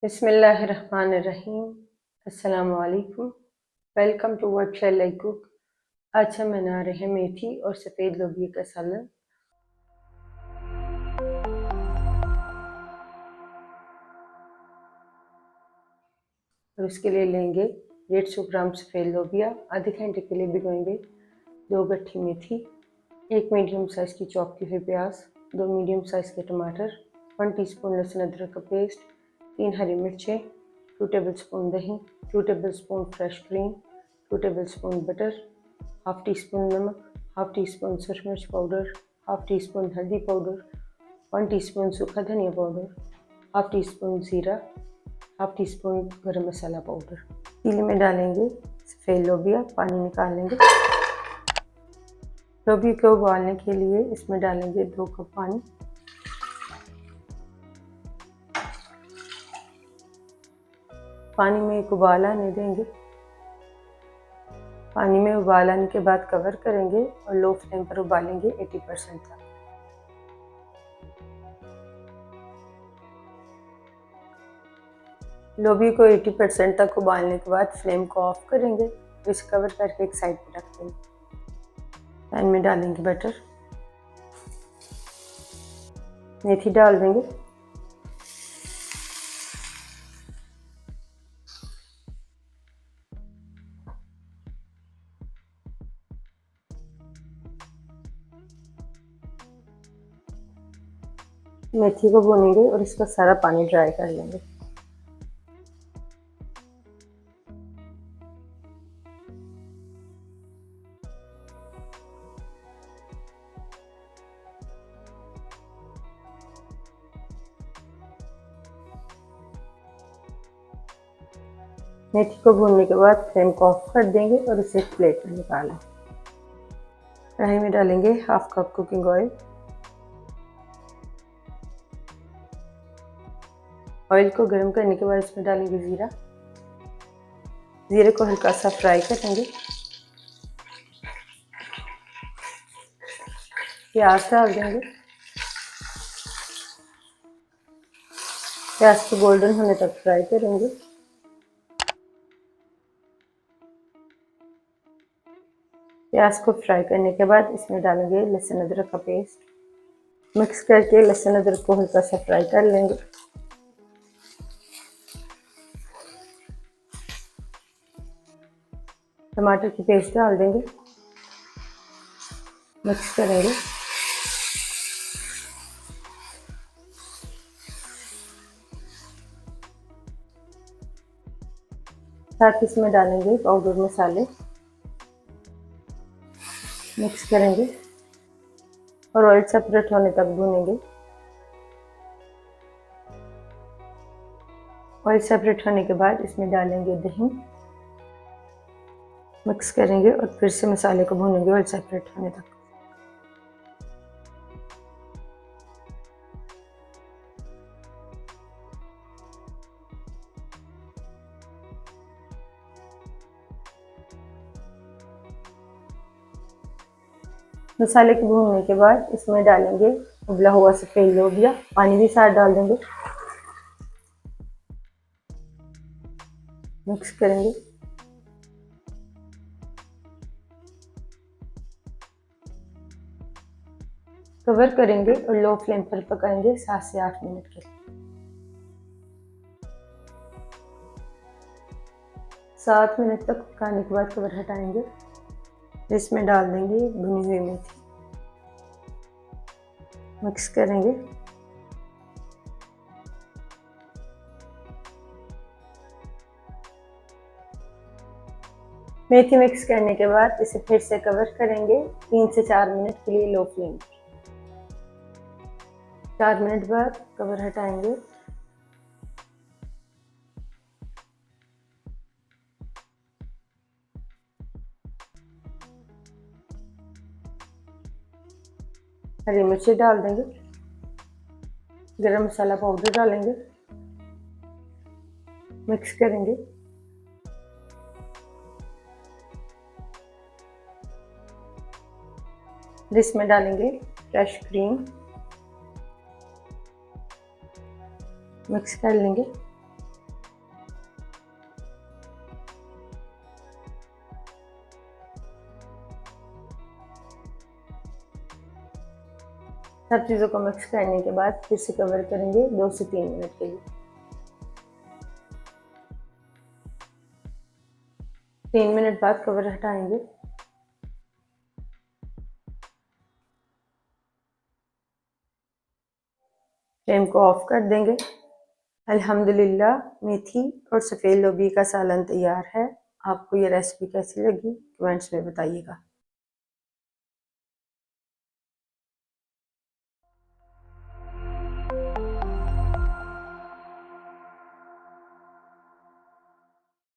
बिस्मिल्लाहिर्रहमानिर्रहीम। अस्सलामु अलैकुम। Welcome to what shall I cook. आज हम बना रहे हैं मेथी और सफ़ेद लोबिया का सालन। और उसके लिए लेंगे 150 ग्राम सफ़ेद लोबिया, आधे घंटे के लिए भिगोएंगे। 2 गट्ठी मेथी, 1 मीडियम साइज़ की चॉप की हुई प्याज, 2 मीडियम साइज़ के टमाटर, 1 टीस्पून लहसुन अदरक का पेस्ट, 3 हरी मिर्चें, 2 टेबलस्पून दही, 2 tablespoon fresh cream, 2 tablespoon butter, half tea spoon नमक, हाफ टी स्पून सुरख मिर्च पाउडर, हाफ टी स्पून हल्दी पाउडर, 1 टीस्पून सूखा धनिया पाउडर, हाफ टी स्पून ज़ीरा, हाफ टी स्पून गरम मसाला पाउडर। पतीले में डालेंगे सफ़ेद लोबिया, पानी निकाल लेंगे। लोबिया को उबालने के लिए इसमें डालेंगे 2 कप पानी। पानी में एक उबाल आने देंगे। पानी में उबाल आने के बाद कवर करेंगे और लो फ्लेम पर उबालेंगे 80% तक। लोबिया को 80% तक उबालने के बाद फ्लेम को ऑफ करेंगे। इसे कवर करके एक साइड पर रख देंगे। पैन में डालेंगे बटर, मेथी डाल देंगे, मेथी को भूनेंगे और इसका सारा पानी ड्राई कर लेंगे। मेथी को भूनने के बाद फ्लेम को ऑफ कर देंगे और इसे एक प्लेट में निकालें। कढ़ाई में डालेंगे half cup cooking oil. Oil को गर्म करने के बाद इसमें डालेंगे ज़ीरा। ज़ीरे को हल्का सा फ्राई करेंगे। प्याज डाल देंगे। प्याज को गोल्डन होने तक फ्राई करेंगे। प्याज को फ्राई करने के बाद इसमें डालेंगे लहसुन अदरक का पेस्ट। मिक्स करके लहसुन अदरक को हल्का सा फ्राई कर लेंगे। टमाटर की पेस्ट डाल देंगे, मिक्स करेंगे। साथ इसमें डालेंगे पाउडर मसाले, मिक्स करेंगे और ऑयल सेपरेट होने तक भूनेंगे। ऑयल सेपरेट होने के बाद इसमें डालेंगे दही, मिक्स करेंगे और फिर से मसाले को भूनेंगे ऑयल सेपरेट होने तक। मसाले को भूनने के बाद इसमें डालेंगे उबला हुआ सफ़ेद लोबिया, पानी भी साथ डाल देंगे, मिक्स करेंगे। कवर करेंगे और लो फ्लेम पर पकाएंगे 7 से 8 मिनट के लिए। 7 मिनट तक पकाने के बाद कवर हटाएंगे। इसमें डाल देंगे भुनी हुई मेथी, मिक्स करेंगे। मेथी मिक्स करने के बाद इसे फिर से कवर करेंगे 3 से 4 मिनट के लिए लो फ्लेम पर। 4 मिनट बाद कवर हटाएंगे। हरी मिर्ची डाल देंगे, गरम मसाला पाउडर डालेंगे, मिक्स करेंगे। इसमें डालेंगे फ्रेश क्रीम, मिक्स कर लेंगे। सब चीज़ों को मिक्स करने के बाद फिर से कवर करेंगे 2 से 3 मिनट के लिए। 3 मिनट बाद कवर हटाएंगे। फ्लेम को ऑफ कर देंगे। अल्हम्दुलिल्लाह मेथी और सफ़ेद लोबिया का सालन तैयार है। आपको ये रेसिपी कैसी लगी कमेंट्स में बताइएगा।